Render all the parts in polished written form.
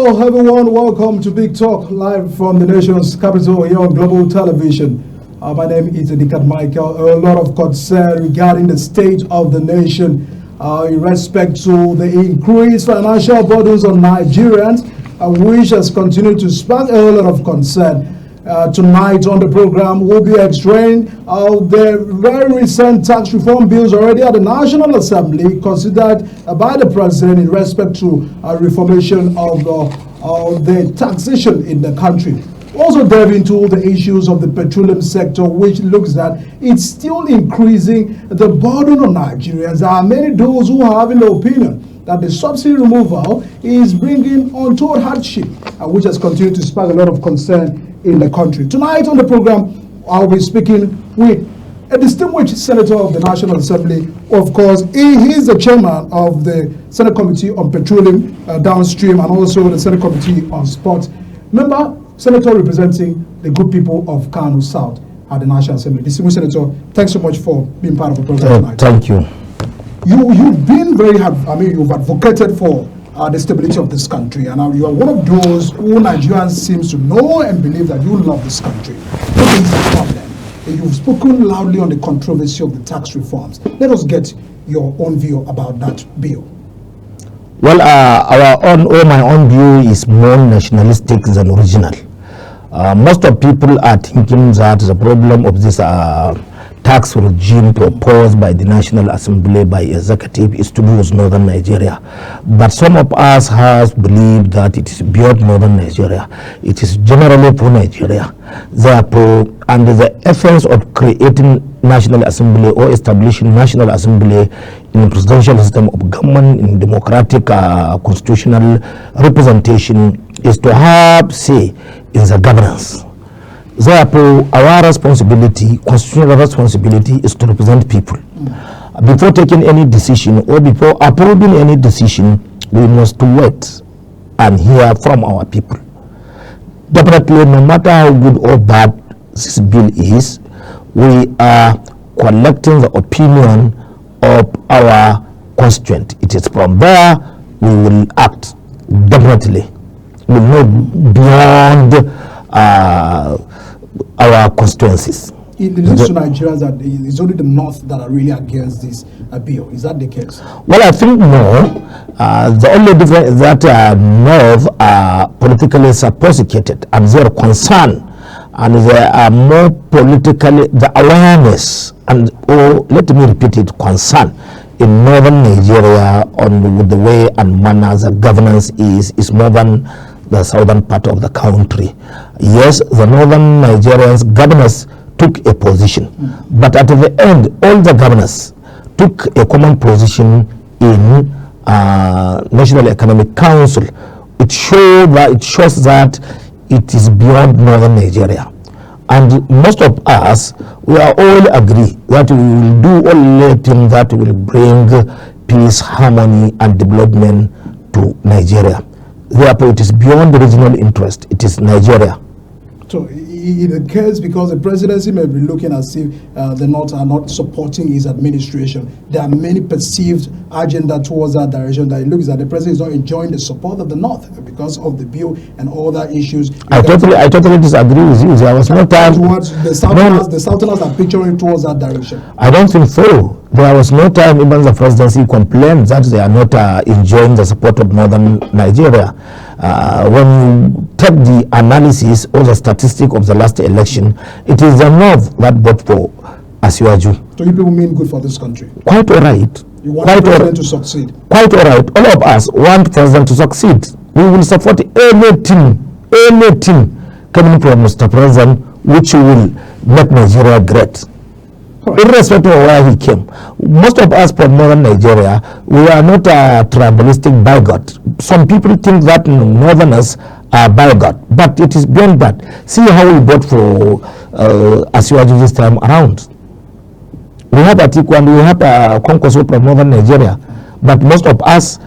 Hello everyone, welcome to Big Talk live from the nation's capital here on Global Television. My name is Edikat Michael. A lot of concern regarding the state of the nation in respect to the increased financial burdens on Nigerians, which has continued to spark a lot of concern. Tonight on the program, we'll be extracting the very recent tax reform bills already at the National Assembly considered by the President in respect to reformation of the taxation in the country. Also delve into the issues of the petroleum sector, which looks at it's still increasing the burden on Nigerians. There are many those who are having the opinion that the subsidy removal is bringing untold hardship, which has continued to spark a lot of concern in the country. Tonight on the program, I'll be speaking with a distinguished senator of the National Assembly. Of course, he is the chairman of the Senate Committee on Petroleum Downstream and also the Senate Committee on Sports. Member, senator representing the good people of Kano South at the National Assembly. Distinguished senator, thanks so much for being part of the program tonight. Thank you. You've been very hard, you've advocated for the stability of this country, and you are one of those who Nigerians seems to know and believe that you love this country. What is the problem? You've spoken loudly on the controversy of the tax reforms. Let us get your own view about that bill. Well, my own view is more nationalistic than original. Most of people are thinking that the problem of this tax regime proposed by the National Assembly by executive is to do with northern Nigeria. But some of us has believed that it is beyond northern Nigeria. It is generally for Nigeria. Therefore, under the efforts of creating National Assembly or establishing National Assembly in a presidential system of government in democratic constitutional representation is to have say in the governance. Therefore, our responsibility, constitutional responsibility, is to represent people. Before taking any decision or before approving any decision, we must wait and hear from our people. Definitely, no matter how good or bad this bill is, we are collecting the opinion of our constituent. It is from there we will act. Definitely, we will not beyond our constituencies. It looks to Nigerians that it's only the North that are really against this bill. Is that the case? Well, I think no. The only difference is that North are politically sophisticated and they are concerned, and they are more politically, the awareness and, let me repeat it, concern in northern Nigeria on the way and manner the governance is more than the southern part of the country. Yes, the northern Nigerians governors took a position, but at the end, all the governors took a common position in National Economic Council. It shows that it is beyond northern Nigeria, and most of us we are all agree that we will do all things that will bring peace, harmony, and development to Nigeria. Therefore, it is beyond the regional interest. It is Nigeria. So, in the case, because the presidency may be looking as if the North are not supporting his administration, there are many perceived agenda towards that direction that it looks that the president is not enjoying the support of the North because of the bill and all that issues. I totally disagree with you. There was no time. Towards the Southerners are picturing towards that direction. I don't think so. There was no time even the presidency complained that they are not enjoying the support of northern Nigeria. When you take the analysis or the statistic of the last election, it is the North that vote for Asiwaju. So you people mean good for this country? Quite all right. You want the president to succeed? Quite all right. All of us want president to succeed. We will support anything coming from Mr. President which will make Nigeria great. Irrespective of where he came. Most of us from northern Nigeria, we are not tribalistic bigot. Some people think that northerners are bigot, but it is beyond that. See how we vote for Asiwaju this time around. We have Atiku and we have Konkoso from northern Nigeria, but most of us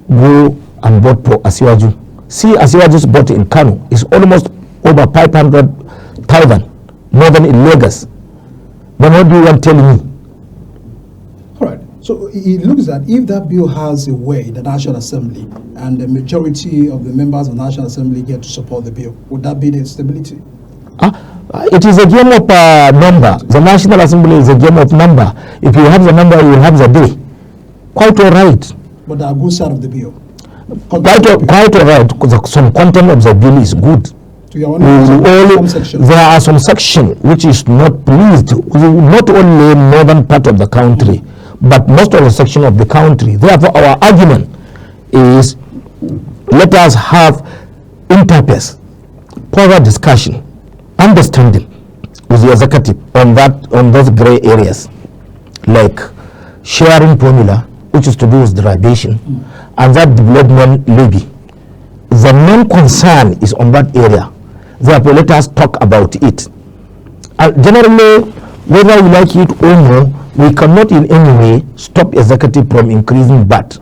go and vote for Asiwaju. See Asiwaju's vote in Kano is almost over 500,000, more than in Lagos. Then what do you want telling me? All right. So it looks that if that bill has a way, the National Assembly, and the majority of the members of the National Assembly get to support the bill, would that be the stability? It is a game of number. The National Assembly is a game of number. If you have the number, you have the day. Quite all right. But the good side of the bill. Quite all right. Because some content of the bill is good. To your own section. There are some section which is not pleased, not only northern part of the country, but most of the section of the country. Therefore, our argument is, let us have interface, further discussion, understanding with the executive on those gray areas, like sharing formula, which is to do with derivation, and that development levy. The main concern is on that area. Therefore, let us talk about it. Generally, whether we like it or no, we cannot in any way stop executive from increasing VAT.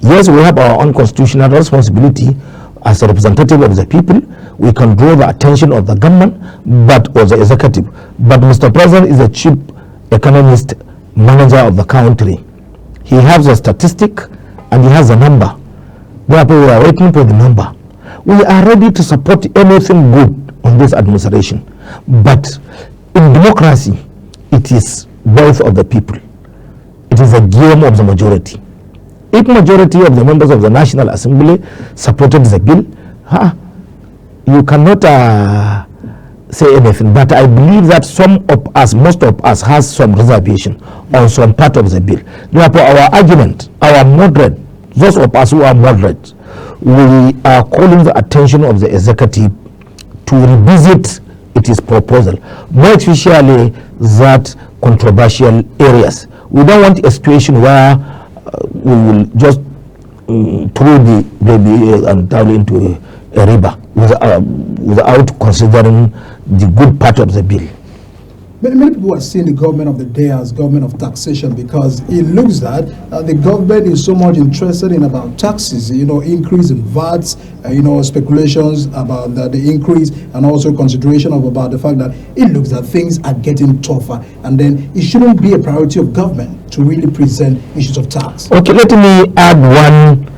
Yes, we have our own constitutional responsibility as a representative of the people. We can draw the attention of the government, or the executive. But Mr. President is the chief economist manager of the country. He has a statistic and he has a number. Therefore, we are waiting for the number. We are ready to support anything good on this administration. But in democracy, it is both of the people. It is a game of the majority. If majority of the members of the National Assembly supported the bill, you cannot say anything. But I believe that some of us, most of us, has some reservation on some part of the bill. Therefore, our argument, our moderate, those of us who are moderate, we are calling the attention of the executive to revisit its proposal, more especially that controversial areas. We don't want a situation where we will just throw the baby and towel into a river without considering the good part of the bill. Many people are seeing the government of the day as government of taxation, because it looks that the government is so much interested in about taxes, increase in VATs, speculations about the increase, and also consideration of about the fact that it looks that things are getting tougher, and then it shouldn't be a priority of government to really present issues of tax. Okay, let me add one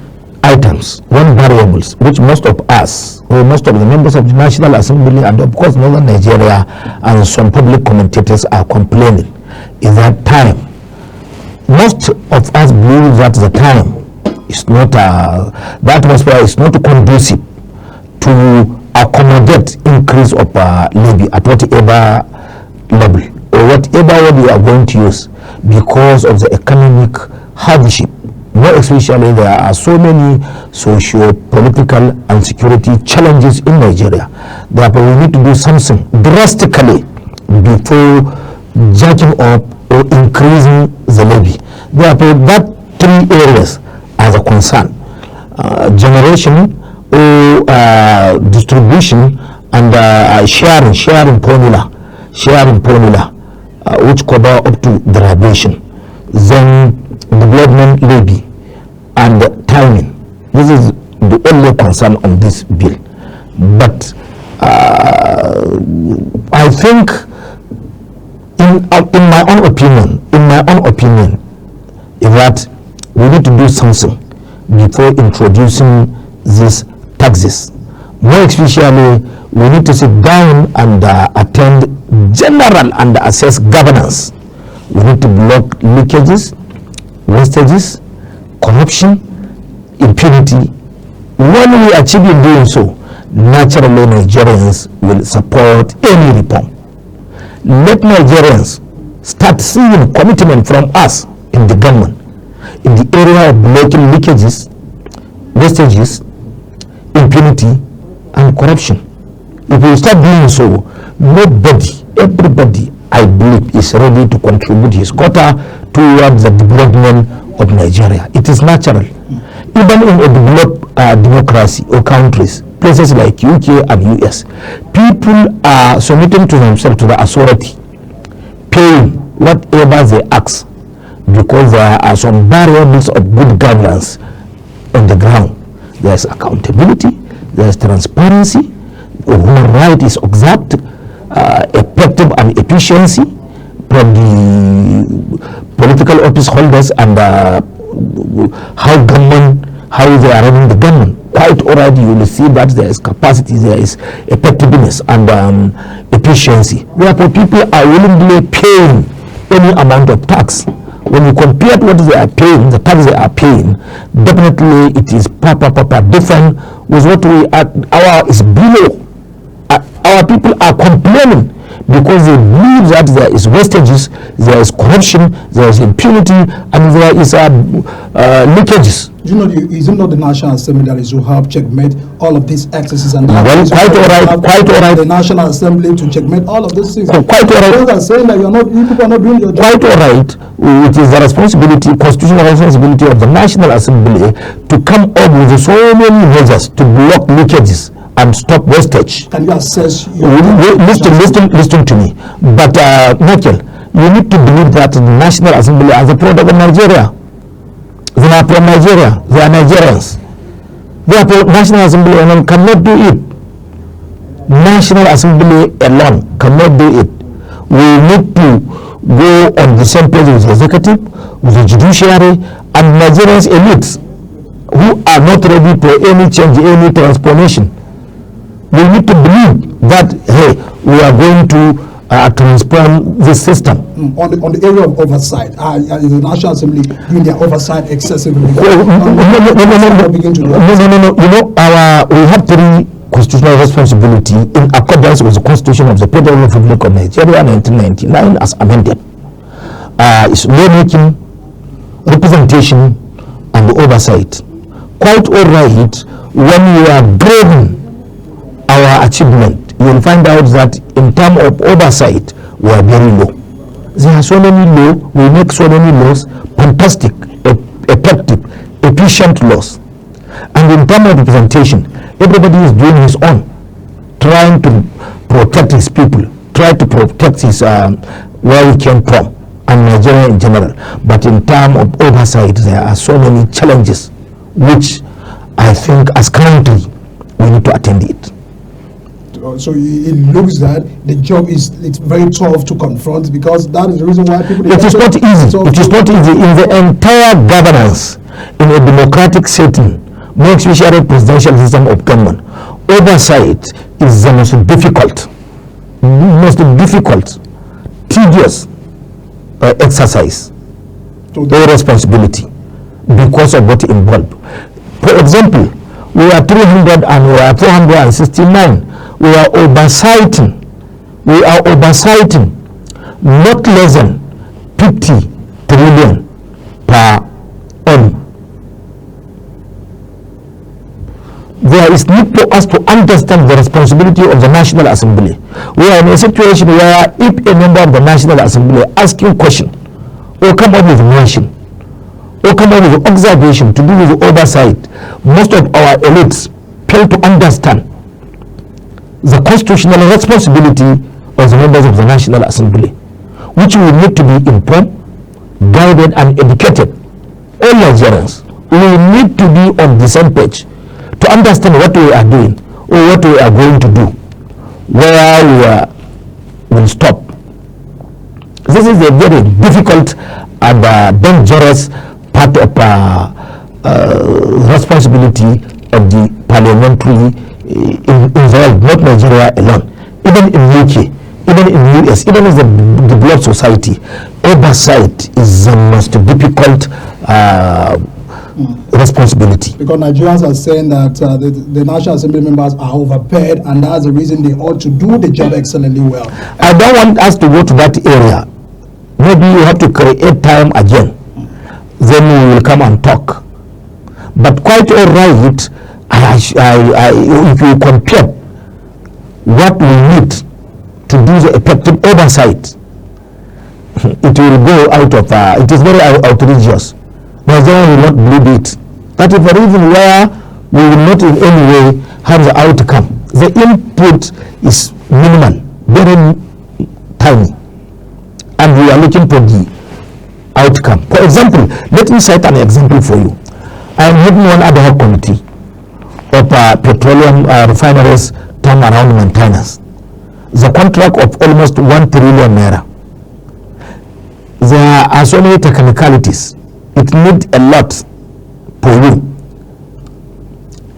variables, which most of us, or most of the members of the National Assembly, and of course Northern Nigeria, and some public commentators are complaining, is that time. Most of us believe that the time is not, the atmosphere is not conducive to accommodate increase of levy at whatever level, or whatever word you are going to use, because of the economic hardship. More especially, there are so many socio-political and security challenges in Nigeria. Therefore, we need to do something drastically before jacking up or increasing the levy. Therefore, that three areas are the concern: generation or distribution, and sharing formula, which cover up to derivation. Then development levy and timing. This is the only concern on this bill. But I think, in my own opinion, is that we need to do something before introducing these taxes. More especially, we need to sit down and attend general and assess governance. We need to block leakages, wastages, corruption, impunity. When we achieve in doing so, naturally Nigerians will support any reform. Let Nigerians start seeing commitment from us in the government in the area of blocking leakages, wastages, impunity, and corruption. If we start doing so, everybody, I believe, is ready to contribute his quota towards the development of Nigeria. It is natural. Even in a developed democracy or countries, places like UK and US, people are submitting to themselves to the authority, paying whatever they ask, because there are some variables of good governance on the ground. There is accountability, there is transparency, human right is observed, effective and efficiency from the political political office holders and how they are running the government. Quite already you will see that there is capacity, there is effectiveness and efficiency. Therefore, people are willingly paying any amount of tax. When you compare what they are paying, the tax they are paying, definitely it is different with what our is below. Our people are complaining because they believe that there is wastages, there is corruption, there is impunity, and there is leakages. Is it not the National Assembly that is to help checkmate all of these excesses and quite all right. The National Assembly to checkmate all of these things. Quite all right. Those are saying that you people are not doing your job. Quite all right. It is the responsibility, constitutional responsibility of the National Assembly to come up with so many measures to block leakages and stop wastage. Can you assess your listen to me. But Michael, you need to believe that the National Assembly as a product of Nigeria. They are from Nigeria. They are Nigerians. Therefore, National Assembly alone cannot do it. National Assembly alone cannot do it. We need to go on the same page with the executive, with the judiciary, and Nigerians elites who are not ready for any change, any transformation. We need to believe that, hey, we are going to transform this system. On the area of oversight, is the National Assembly doing their oversight excessively? No. We have three constitutional responsibility in accordance with the Constitution of the Federal Republic of Nigeria 1999 as amended. It's lawmaking, representation, and oversight. Quite all right, when you are grading our achievement, you will find out that in terms of oversight, we are very low. There are so many laws, we make so many laws, fantastic, effective, efficient laws. And in terms of representation, everybody is doing his own, trying to protect his people, try to protect his where he came from, and Nigeria in general. But in terms of oversight, there are so many challenges, which I think as country, we need to attend it. So it looks that the job it's very tough to confront, because that is the reason why people... It is not easy. It is not easy. In the entire governance, in a democratic setting, more especially presidential system of government, oversight is the most difficult, tedious exercise or responsibility because of what involved. For example, we are 300 and we are 469. We are oversighting not less than 50 trillion per annum. There is need for us to understand the responsibility of the National Assembly. We are in a situation where if a member of the National Assembly asking question or come up with a motion or come up with observation to do with oversight, most of our elites fail to understand the constitutional responsibility of the members of the National Assembly, which will need to be informed, guided, and educated. All Nigerians, we need to be on the same page to understand what we are doing or what we are going to do, where we will stop. This is a very difficult and dangerous part of responsibility of the parliamentary involved, not Nigeria alone, even in UK, even in US, even in the developed society. Oversight is the most difficult responsibility. Because Nigerians are saying that the National Assembly members are overpaid, and that's the reason they ought to do the job excellently well. I don't want us to go to that area. Maybe you have to create time again. Then we will come and talk. But quite all right, if you compare what we need to do the effective oversight, it will go out of, it is very outrageous. Nigeria will not believe it. That is the reason why we will not in any way have the outcome. The input is minimal, very tiny, and we are looking for the outcome. For example, let me cite an example for you. I am heading one ad hoc committee of petroleum refineries turnaround maintenance. The contract of almost 1 trillion naira. there are so many technicalities. It needs a lot for you.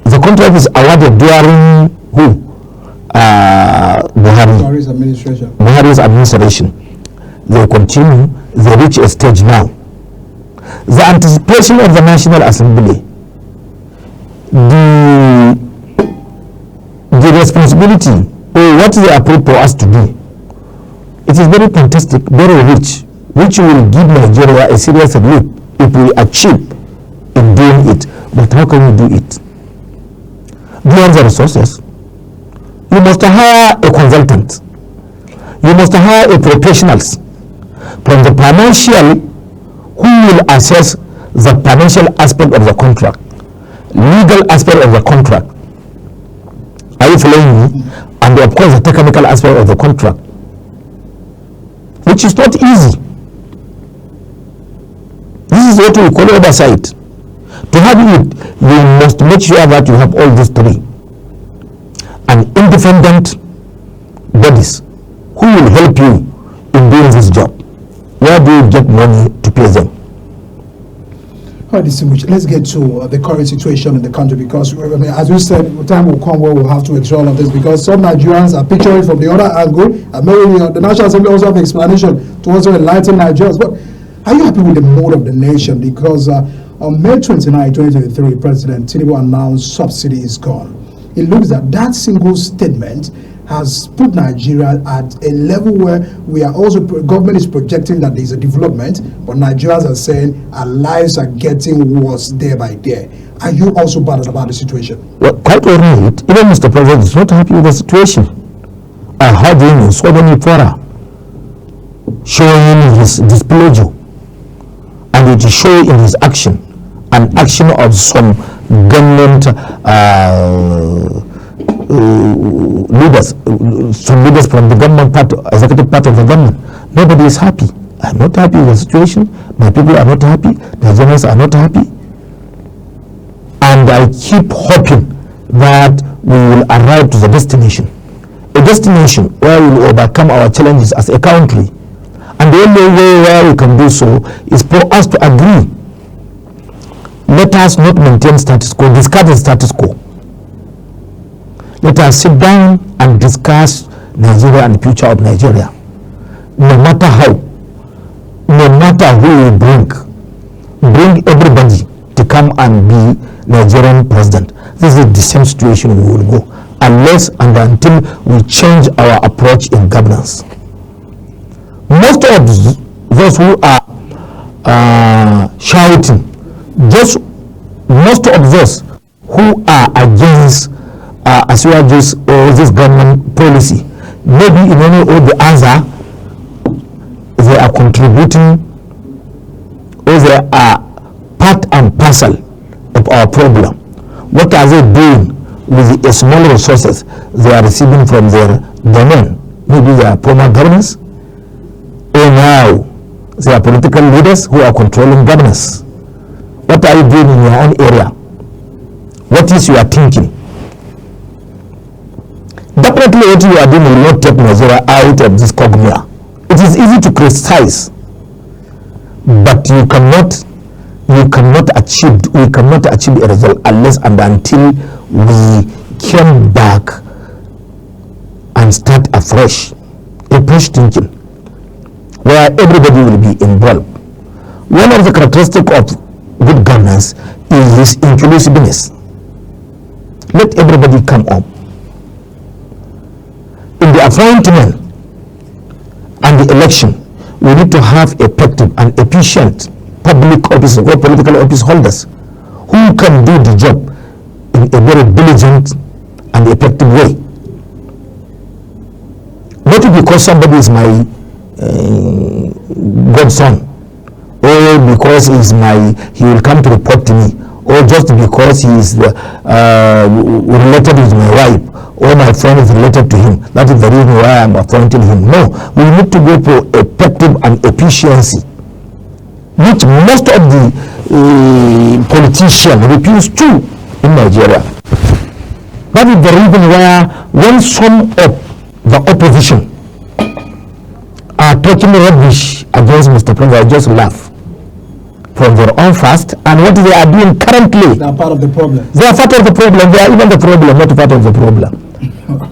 The contract is awarded during who? Buhari's administration. They continue, they reach a stage now. The anticipation of the National Assembly, the responsibility, or what they approve for us to do, it is very fantastic, very rich, which will give Nigeria a serious leap if we achieve in doing it. But how can we do it? Beyond the resources, you must hire a consultant. You must hire a professionals from the financial who will assess the financial aspect of the contract, legal aspect of the contract. Are you following me? And of course the technical aspect of the contract, which is not easy. This is what we call oversight. To have it, you must make sure that you have all these three. And independent bodies who will help you in doing this job. Where do you get money to pay them? All right, distinguished. Let's get to the current situation in the country, because, I mean, as we said, the time will come where we'll have to explore all of this, because some Nigerians are picturing from the other angle, and maybe the National Assembly also have explanation to also enlighten Nigerians. But are you happy with the mood of the nation? Because on May 29, 2023, President Tinubu announced subsidy is gone. It looks that single statement has put Nigeria at a level where we are also, government is projecting that there is a development, but Nigerians are saying our lives are getting worse day by day. Are you also bothered about the situation? Well, quite right. Even Mr. President is not happy with the situation. I heard him in so many fora showing his displeasure, and it is showing in his action, an action of some government leaders, some leaders from the government part, executive part of the government. Nobody is happy. I'm not happy with the situation. My people are not happy. The Nigerians are not happy. And I keep hoping that we will arrive to the destination. A destination where we will overcome our challenges as a country. And the only way where we can do so is for us to agree. Let us not maintain status quo, discard the status quo. Let us sit down and discuss Nigeria and the future of Nigeria. No matter how, no matter who we bring everybody to come and be Nigerian president. This is the same situation we will go, unless and until we change our approach in governance. Most of those who are shouting, most of those who are against this government policy, maybe in any or the other, they are contributing, or they are part and parcel of our problem. What are they doing with the small resources they are receiving from their domain? Maybe they are former governors, or now they are political leaders who are controlling governance. What are you doing in your own area? What is your thinking? Definitely what you are doing will not take Nigeria out of this quagmire. It is easy to criticize, but we cannot achieve a result unless and until we come back and start a fresh thinking, where everybody will be involved. One of the characteristics of good governance is inclusiveness. Let everybody come up. In the appointment and the election, we need to have effective and efficient public officers or political office holders who can do the job in a very diligent and effective way. Not because somebody is my godson, or because he will come to report to me, or just because he is related with my wife, or my friend is related to him. That is the reason why I am appointing him. No, we need to go for effective and efficiency, which most of the politicians refuse to in Nigeria. That is the reason why when some of the opposition are talking rubbish against Mr. President, I just laugh from their own fast, and what they are doing currently. They are part of the problem. They are part of the problem. They are even the problem, not part of the problem.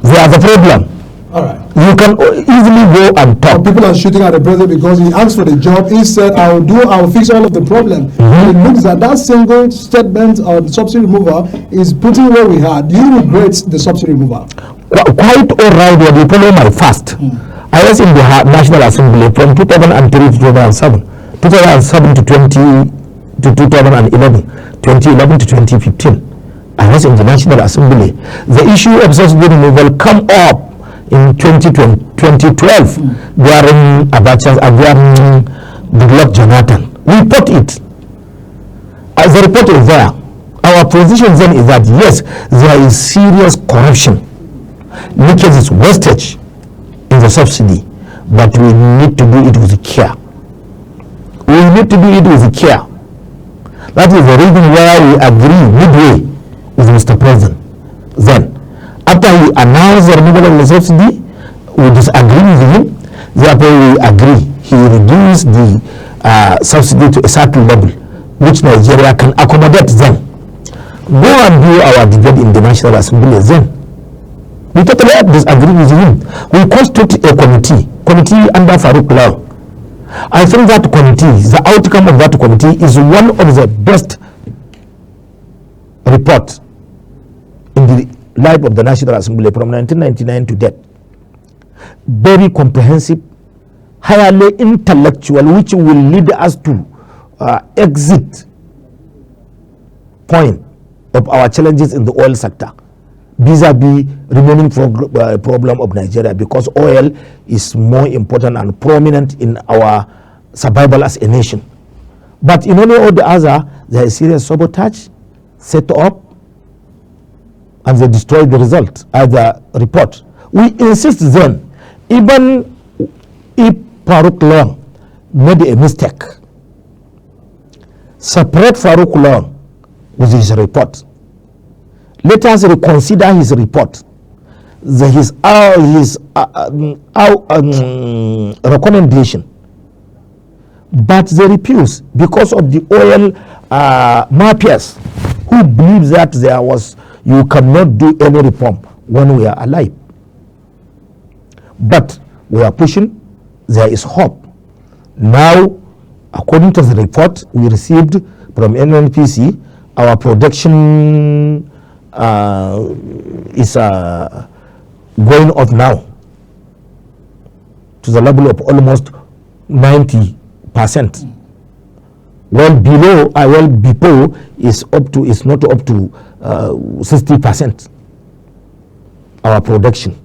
They are the problem. All right. You can easily go and talk. People are shooting at the president because he asked for the job. He said, I'll fix all of the problem. It looks that that single statement on subsidy removal is putting where we are. Do you regret the subsidy removal? Quite all right. When you follow my fast, I was in the National Assembly from 2003 to 2007, 2007 to 2011, 2011 to 2015. I was in the National Assembly. The issue of subsidy removal come up in 2012 during Abacha's Goodluck Jonathan. We put it. As the report is there, our position then is that yes, there is serious corruption, leakages, wastage in the subsidy, but we need to do it with care. We need to do it with care. That is the reason why we agree midway with Mr. President. Then, after he announced the removal of the subsidy, we disagree with him. Therefore, we agree. He reduced the subsidy to a certain level, which Nigeria can accommodate then. Go and do our debate in the National Assembly then. We totally disagree with him. We constitute a committee under Farouk Law. I think that committee, the outcome of that committee is one of the best reports in the life of the National Assembly from 1999 to date. Very comprehensive, highly intellectual, which will lead us to exit point of our challenges in the oil sector vis-a-vis remaining problem of Nigeria, because oil is more important and prominent in our survival as a nation. But in any or the other, there is serious sabotage set up, and they destroyed the result as the report. We insist then, even if Farouk Long made a mistake, separate Farouk Long with his report. Let us reconsider his report, his recommendation. But they refuse because of the oil mafias who believe that you cannot do any reform when we are alive. But we are pushing. There is hope. Now, according to the report we received from NNPC, our production is going up now to the level of almost 90%. Well before is not up to 60% our production,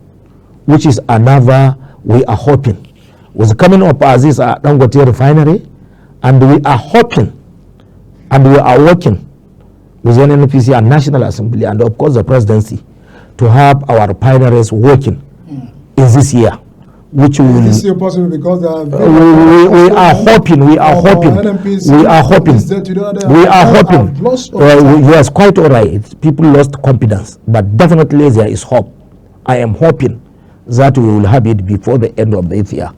which is another. We are hoping with coming up as this Dangote refinery, and we are hoping and we are working with the NNPC and National Assembly and of course the presidency to have our refineries working in this year, which will this year possible because we are hoping yes, quite all right. People lost confidence, but definitely there is hope. I am hoping that we will have it before the end of this year,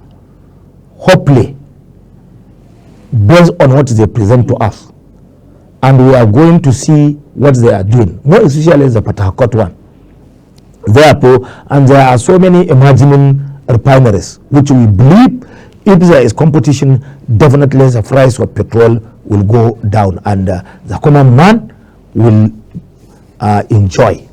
hopefully, based on what they present to us. And we are going to see what they are doing, more especially the Port Harcourt one. Therefore, and there are so many emerging refineries, which we believe if there is competition, definitely the price of petrol will go down and the common man will enjoy.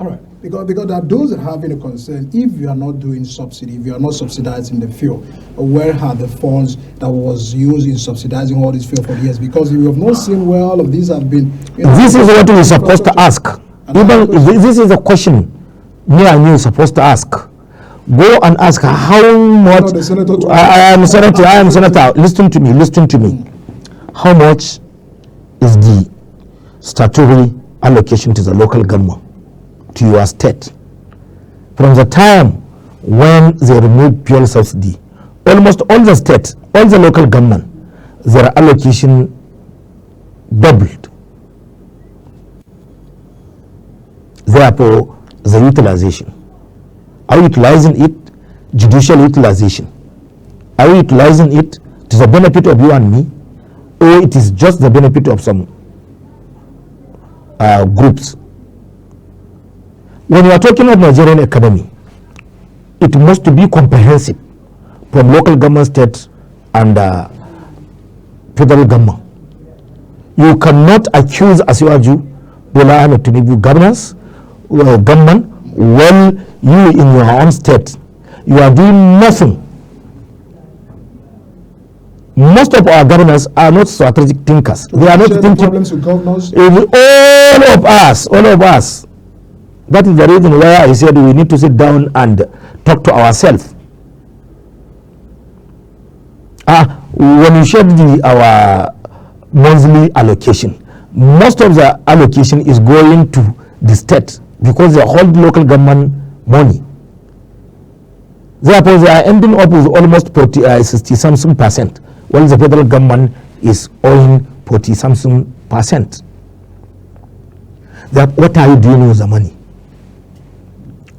All right, because there are those that have a concern. If you are not doing subsidy, if you are not subsidizing the fuel, where are the funds that was used in subsidizing all this fuel for years? Because we have not seen where all of these have been. This is what we're supposed to ask. Even this is a question me and you are supposed to ask. Go and ask how much. I am senator. Listen to me. How much is the statutory allocation to the local government, to your state? From the time when they removed fuel subsidy, almost all the states, all the local government, their allocation doubled. Therefore, the utilization. Are utilizing it? Judicial utilization. Are we utilizing it to the benefit of you and me, or it is just the benefit of some groups? When you are talking of Nigerian economy, it must be comprehensive from local government, state, and federal government. You cannot accuse Asiwaju Bola Ahmed Tinubu government when you in your own state, you are doing nothing. Most of our governors are not strategic thinkers. So they are not thinking. Problems with governors. All of us. That is the reason why I said we need to sit down and talk to ourselves. When you shared our monthly allocation, most of the allocation is going to the state because they hold local government money. Therefore, they are ending up with almost 60-something%, while the federal government is owing 40-something%. What are you doing with the money?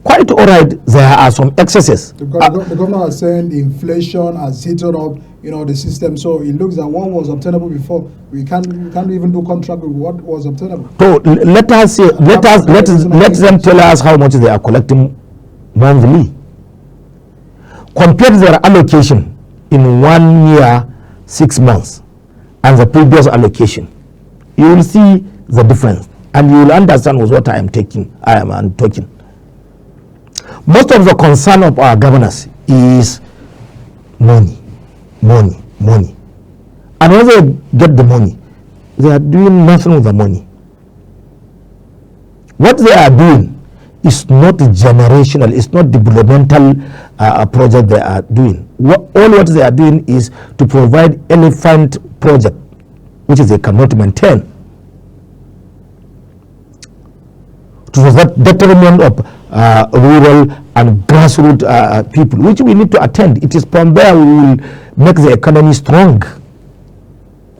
Quite all right, there are some excesses. The governor is saying inflation has heated up, the system. So it looks like what was obtainable before, we can't even do contract with what was obtainable. So let them tell us how much they are collecting monthly. Compare their allocation in 1 year, 6 months, and the previous allocation. You will see the difference, and you will understand with what I am talking. Most of the concern of our governors is money. And when they get the money, they are doing nothing with the money. What they are doing is not generational, it's not developmental project they are doing. What they are doing is to provide elephant project, which they cannot maintain. To the detriment of rural and grassroots people, which we need to attend. It is from there we will make the economy strong.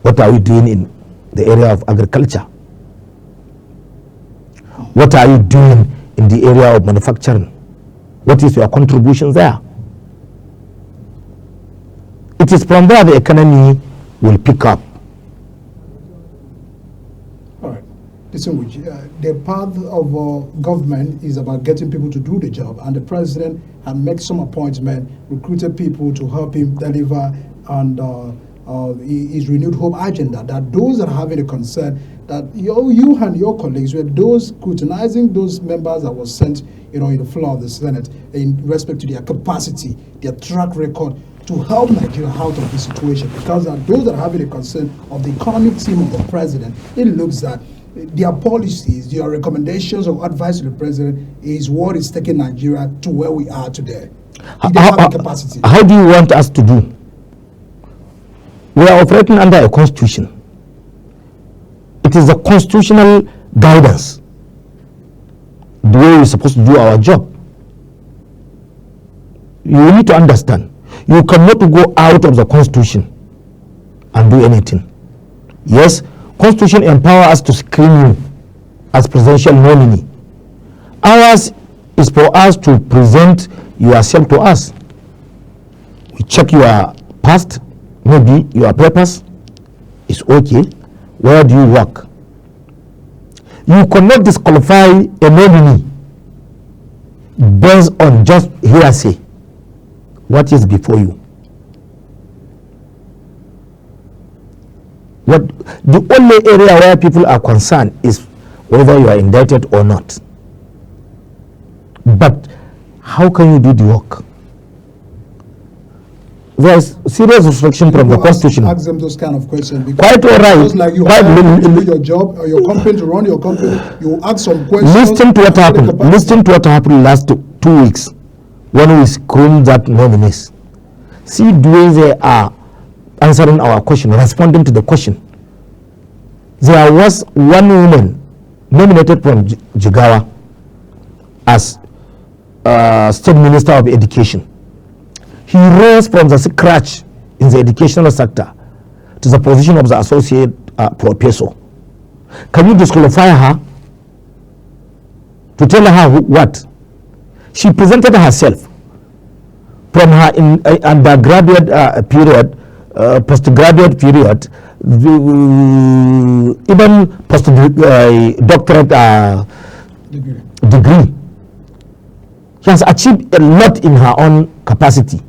What are we doing in the area of agriculture? What are you doing in the area of manufacturing? What is your contribution there? It is from there the economy will pick up. The path of government is about getting people to do the job, and the president had made some appointment, recruited people to help him deliver on his renewed hope agenda. That those that are having a concern that you and your colleagues were those scrutinizing those members that was sent, in the floor of the Senate in respect to their capacity, their track record to help Nigeria out of this situation. Because those that are having a concern of the economic team of the president, it looks that their policies, their recommendations or advice to the president is what is taking Nigeria to where we are today. They have the capacity. How do you want us to do? We are operating under a constitution. It is a constitutional guidance, the way we're supposed to do our job. You need to understand, you cannot go out of the constitution and do anything. Yes, Constitution empowers us to screen you as presidential nominee. Ours is for us to present yourself to us. We check your past, maybe your papers is okay. Where do you work? You cannot disqualify a nominee based on just hearsay. What is before you? The only area where people are concerned is whether you are indicted or not. But how can you do the work? There is serious restriction from the Constitution. Ask them those kind of questions. Quite all right. Just like you have to do your job or your company to run your company, you ask some questions. Listen to what happened. Listen to what happened last 2 weeks when we screened that nominees. See the way they are answering our question, responding to the question. There was one woman nominated from Jigawa as State Minister of Education. He rose from the scratch in the educational sector to the position of the associate professor. Can you disqualify her? To tell her what? She presented herself from her undergraduate period, postgraduate period, even postdoctorate degree. She has achieved a lot in her own capacity.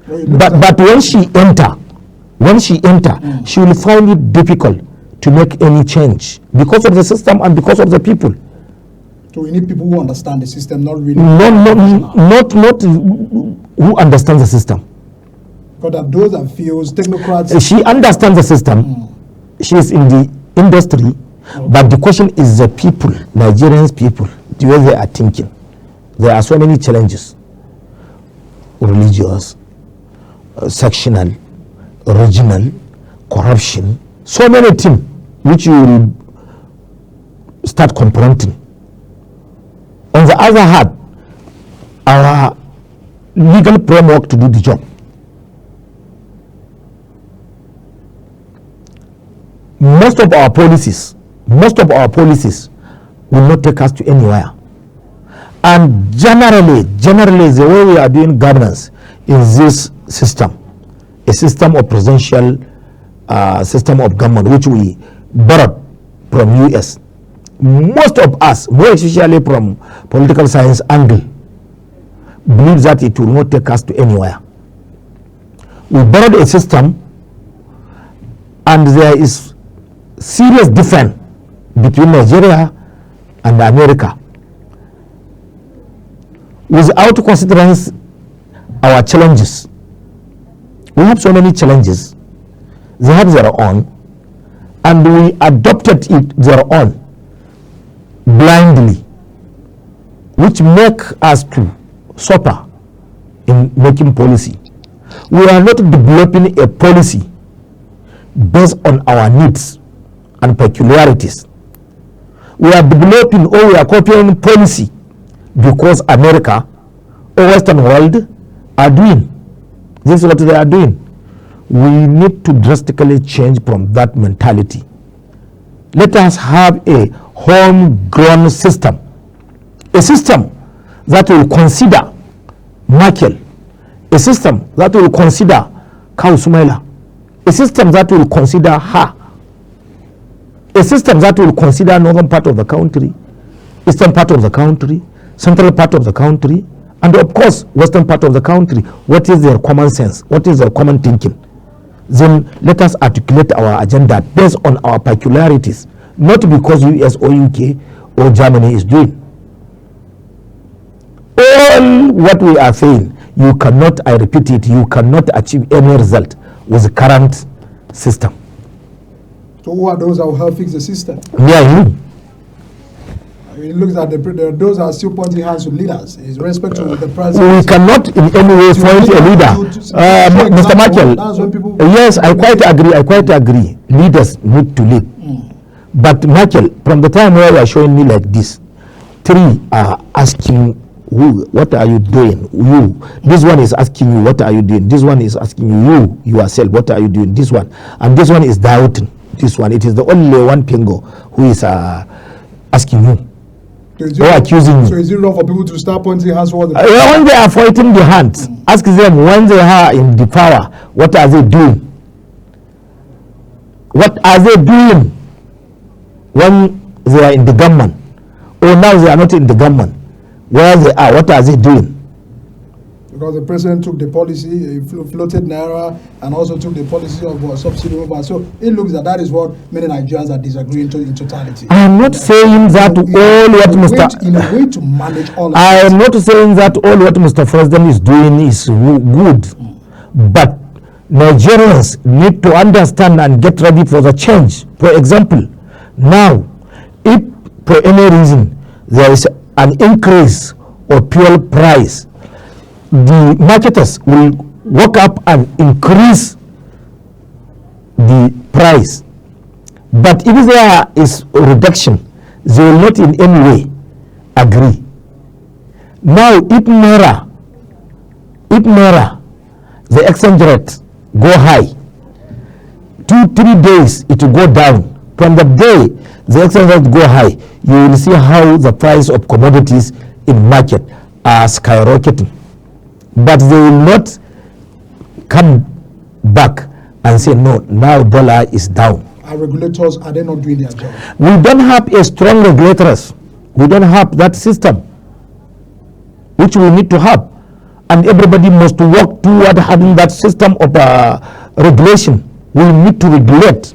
But when she enter, she will find it difficult to make any change because of the system and because of the people. So we need people who understand the system, not really. Not who understands the system. Because those that feels technocrats. She understands the system. She is in the industry, but the question is the people, Nigerians people, the way they are thinking. There are so many challenges: religious, sectional, regional, corruption, so many things which you will start confronting. On the other hand, our legal framework to do the job. Most of our policies will not take us to anywhere. And generally, the way we are doing governance is this system, a system of presidential system of government, which we borrowed from US. Most of us, more especially from political science angle, believe that it will not take us to anywhere. We borrowed a system, and there is serious difference between Nigeria and America. Without considering our challenges, we have so many challenges. They have their own, and we adopted it their own blindly, which make us to suffer in making policy. We are not developing a policy based on our needs and peculiarities. We are developing or we are copying policy because America or Western world are doing. This is what they are doing. We need to drastically change from that mentality. Let us have a homegrown system, a system that will consider Merkel, a system that will consider A.Kawu Sumaila, a system that will consider her, a system that will consider northern part of the country, eastern part of the country, central part of the country, and of course western part of the country. What is their common sense? What is their common thinking? Then let us articulate our agenda based on our peculiarities, not because US or UK or Germany is doing. All what we are saying, you cannot, I repeat it, you cannot achieve any result with the current system. So who are those that will help fix the system? Yeah, you. It looks like those are still pointing hands to leaders. Is respect to the president. We cannot in any way point a leader. Mr. Merkel, yes, I quite agree. Leaders need to lead. But Merkel, from the time where you are showing me like this, three are asking, what are you doing? You. This one is asking you, what are you doing? This one is asking you yourself, what are you doing? This one. And this one is doubting. This one. It is the only one Pingo who is asking you. So accusing you. So is it wrong for people to start pointing hands towards the when they are fighting the hands, ask them when they are in the power, what are they doing? What are they doing when they are in the government? Or now they are not in the government. Where they are, what are they doing? Because the president took the policy, he floated Naira, and also took the policy of subsidy. So it looks that is what many Nigerians are disagreeing to in totality. I am not saying that all what Mr. In a way to manage all of I am not saying that all what Mr. President is doing is good, but Nigerians need to understand and get ready for the change. For example, now, if for any reason there is an increase of fuel price, the marketers will walk up and increase the price. But if there is a reduction, they will not in any way agree. Now, if Naira, the exchange rate go high, 2-3 days it will go down. From the day the exchange rate go high, you will see how the price of commodities in market are skyrocketing. But they will not come back and say, no, now dollar is down. Our regulators, are they not doing their job? We don't have a strong regulators. We don't have that system, which we need to have. And everybody must work toward having that system of regulation. We need to regulate.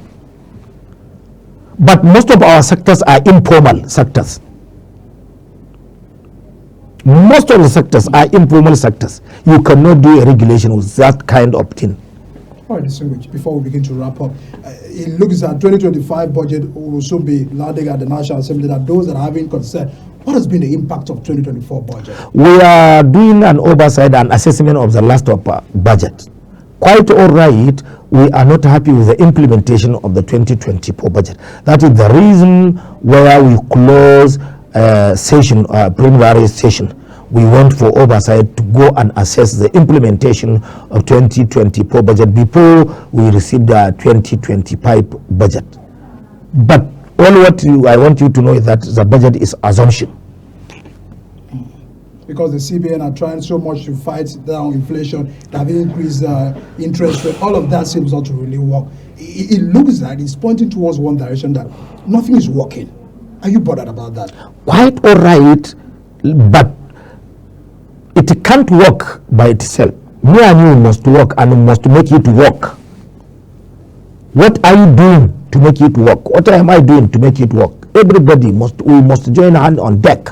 But most of our sectors are informal sectors. Most of the sectors are informal sectors. You cannot do a regulation with that kind of thing. All right, distinguished, before we begin to wrap up, it looks at 2025 budget will soon be landing at the National Assembly, that those that are having concern. What has been the impact of 2024 budget? We are doing an oversight and assessment of the last budget. Quite all right, we are not happy with the implementation of the 2024 budget. That is the reason why we close preliminary session. We went for oversight to go and assess the implementation of 2024 budget before we received the 2025 budget. But all what I want you to know is that the budget is assumption. Because the CBN are trying so much to fight down inflation, they have increased interest rate, all of that seems not to really work. It looks like it's pointing towards one direction, that nothing is working. Are you bothered about that? Quite all right, but it can't work by itself. Me and you must work, and must make it work. What are you doing to make it work? What am I doing to make it work? Everybody we must join hand on deck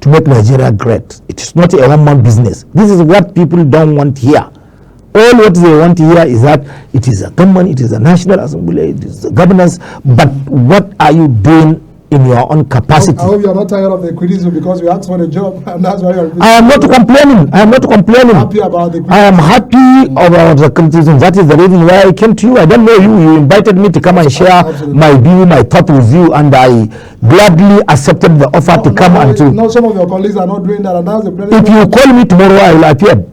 to make Nigeria great. It is not a one-man business. This is what people don't want here. All what they want here is that it is a government, it is a National Assembly, it is the governance, but what are you doing in your own capacity? I hope you are not tired of the criticism, because you asked for the job, and that's why you are. I am not complaining. I am not complaining. Happy about the criticism. I am happy about the criticism. That is the reason why I came to you. I don't know you. You invited me to come and share Absolutely. my view, my thought with you, and I gladly accepted the offer to come and to. No, some of your colleagues are not doing that, and that's the If you call me tomorrow, I will appear.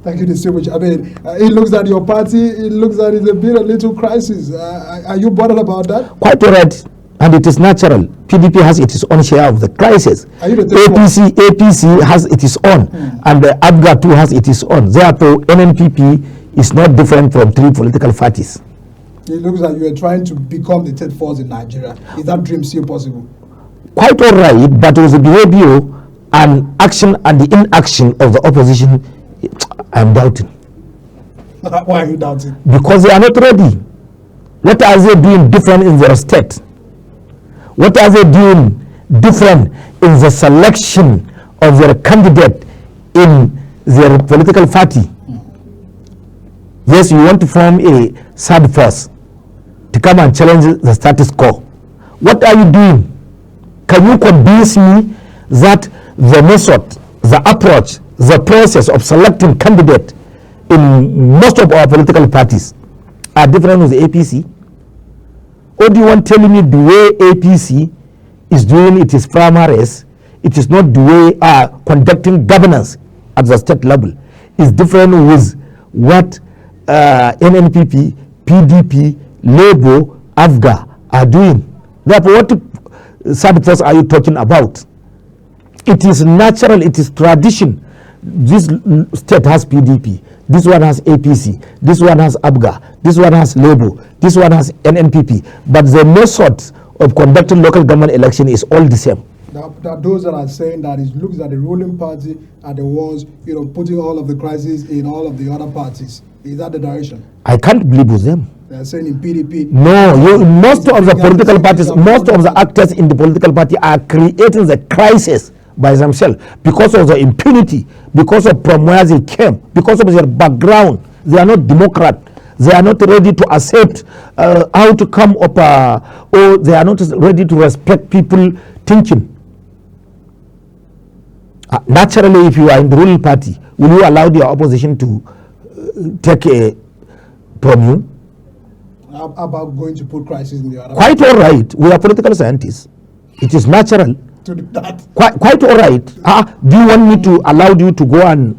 Thank you, distinguished. I mean, it looks that your party, it looks that it's a little crisis. Are you bothered about that? Quite all right. And it is natural. PDP has its own share of the crisis. Are you the third one? APC has its own, and the ABGA too has its own. Therefore, NNPP is not different from three political parties. It looks like you are trying to become the third force in Nigeria. Is that dream still possible? Quite all right, but with the behavior and action and the inaction of the opposition, I am doubting. Why are you doubting? Because they are not ready. What are they doing different in their state? What are they doing different in the selection of their candidate in their political party? Yes, you want to form a third force to come and challenge the status quo. What are you doing? Can you convince me that the method, the approach, the process of selecting candidate in most of our political parties are different with the APC? Or do you want to tell me the way APC is doing its primaries, it is not the way conducting governance at the state level? It's different with what NNPP, PDP, Labour, AFGA are doing. Therefore, what third force are you talking about? It is natural, it is tradition. This state has PDP, this one has APC, this one has ABGA, this one has Labour, this one has NNPP, but the method of conducting local government election is all the same. That those that are saying that it looks that the ruling party are the ones, putting all of the crises in all of the other parties. Is that the direction? I can't believe with them. They are saying in PDP. No, most of the political parties, most of the actors in the political party are creating the crisis by themselves because of the impunity, because of from where they came, because of their background. They are not Democrat. They are not ready to accept how to come up, or they are not ready to respect people thinking. Naturally, if you are in the ruling party, will you allow your opposition to take a from you? About going to put crisis in the other? Quite all right. We are political scientists. It is natural. To do that. Quite all right. Do you want me to allow you to go and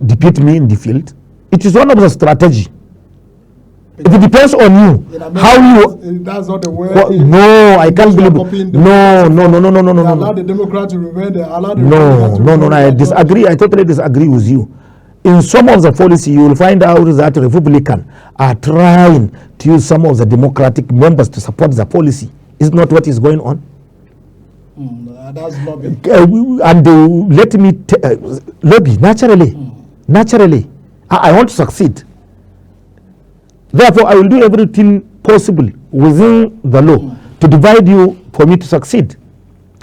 defeat me in the field? It is one of the strategy. It depends on you. How you? That's not the way. No, I can't believe. No. They allow the Democrat to remain. They allow the No. I disagree. I totally disagree with you. In some of the policy, you will find out that Republicans are trying to use some of the Democratic members to support the policy. Is not what is going on. That's lobby. And they let me lobby naturally. Naturally, I want to succeed. Therefore, I will do everything possible within the law to divide you for me to succeed.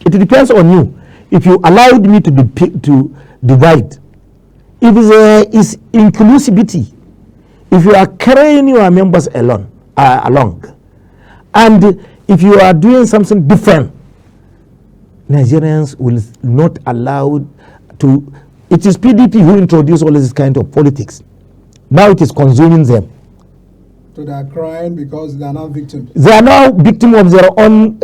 It depends on you. If you allowed me to divide, if there is inclusivity, if you are carrying your members along, and if you are doing something different, Nigerians will not allow to. It is PDP who introduced all this kind of politics. Now it is consuming them. So they are crying because they are now victims. They are now victims of their own.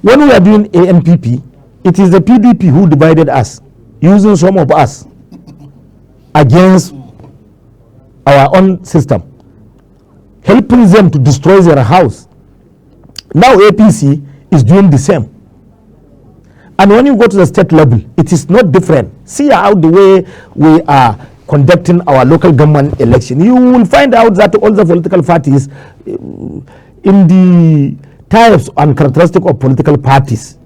When we are doing NNPP, it is the PDP who divided us, using some of us against our own system, helping them to destroy their house. Now APC is doing the same. And when you go to the state level, it is not different. See how the way we are conducting our local government election. You will find out that all the political parties, in the types and characteristics of political parties,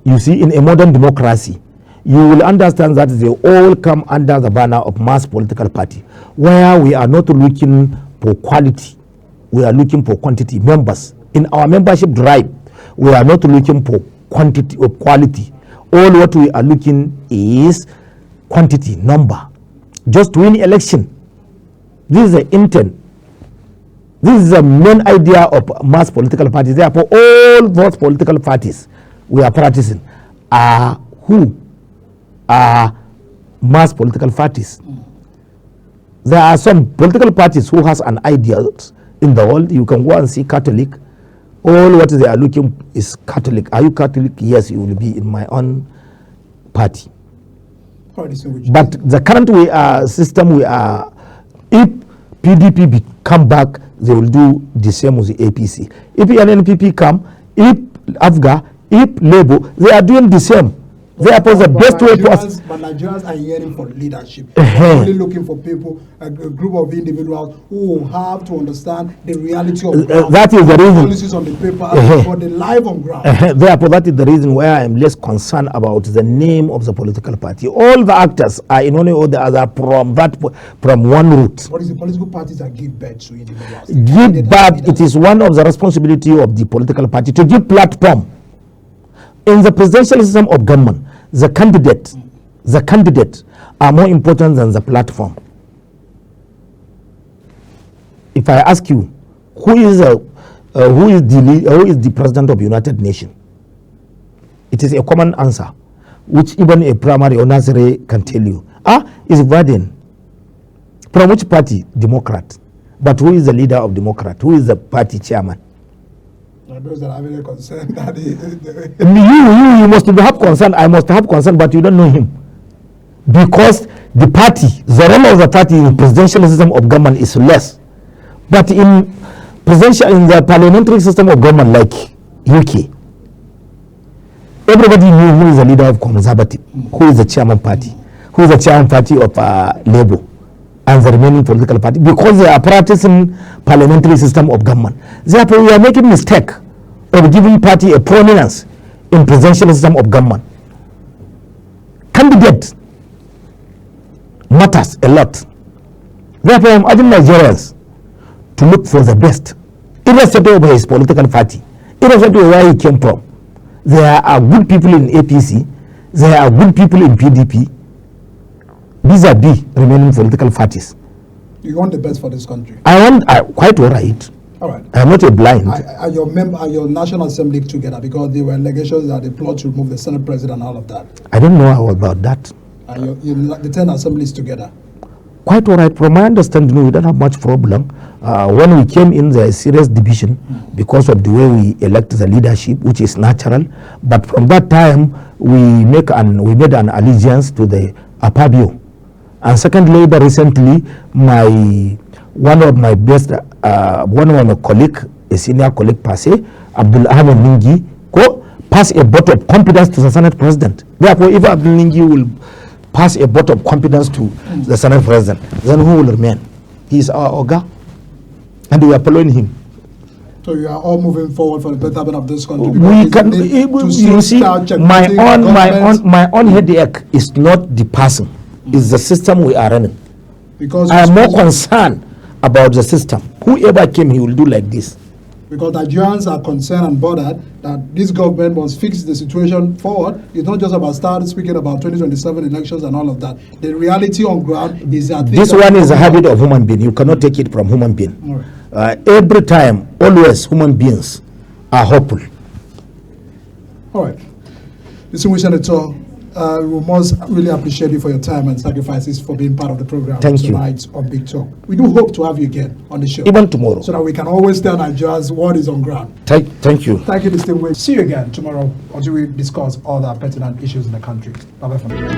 you see, in a modern democracy, you will understand that they all come under the banner of mass political party, where we are not looking for quality, we are looking for quantity. Members in our membership drive, we are not looking for quantity or quality. All what we are looking is quantity, number. Just to win election. This is the intent. This is the main idea of mass political parties. Therefore, all those political parties we are practicing are who are mass political parties. There are some political parties who has an ideal in the world. You can go and see Catholic. All what they are looking is Catholic. Are you Catholic? Yes, you will be in my own party. But the current system we are, if PDP come back, they will do the same with the APC. If NNPP come, if AFGA, if Labour, they are doing the same. Therefore, the best way for us. But Nigerians are yearning for leadership. They're only looking for people, a group of individuals who have to understand the reality of ground. That is the reason. Policies on the paper, but the life on ground. Therefore, that is the reason why I am less concerned about the name of the political party. All the actors are in one or the other from one route. What is the political parties that give birth to individuals? Give birth. It is one of the responsibility of the political party to give platform. In the presidential system of government, the candidate are more important than the platform. If I ask you, who is the president of the United Nations? It is a common answer, which even a primary or nursery can tell you. Is Biden. From which party? Democrat. But who is the leader of Democrat? Who is the party chairman? Those that are very concerned that you must have concern. I must have concern, but you don't know him, because the role of the party in the presidential system of government is less. But in the parliamentary system of government, like UK, everybody knew who is the leader of Conservative, who is the chairman party, who is the chairman party of Labour, and the remaining political party, because they are practicing parliamentary system of government. Therefore, we are making mistake of giving party a prominence in presidential system of government. Candidate matters a lot. Therefore, I am urging Nigerians to look for the best, irrespective of his political party, irrespective of where he came from. There are good people in APC, there are good people in PDP, vis-a-vis remaining political parties. You want the best for this country? I want, quite all right. All right. I am not a blind. Are your National Assembly together? Because there were allegations that they plot to remove the Senate President and all of that. I don't know about that. The 10 assemblies together? Quite all right. From my understanding, we don't have much problem. When we came in, there is serious division because of the way we elect the leadership, which is natural. But from that time, we made an allegiance to the Apabio. And secondly, recently, my one of my best, one of my colleague, a senior colleague per se, Abdul Ahmed Ningi, go pass a vote of confidence to the Senate President. Therefore, if Abdul Ningi will pass a vote of confidence to the Senate President, then who will remain? He is our Oga, and we are following him. So you are all moving forward for the betterment of this country. We can, you see, my own headache is not the person, it's the system we are running. Because I am more concerned about the system. Whoever came, he will do like this. Because Nigerians are concerned and bothered that this government must fix the situation forward. It's not just about starting speaking about 2027 elections and all of that. The reality on ground is that this one is a habit of human being. You cannot take it from human being. Right. Every time, always, human beings are hopeful. All right. Distinguished Senator, we must really appreciate you for your time and sacrifices for being part of the program tonight on Big Talk. We do hope to have you again on the show. Even tomorrow. So that we can always tell Nigerians what is on ground. Thank you. Thank you, distinguished. See you again tomorrow until we discuss all the pertinent issues in the country. Bye-bye for now.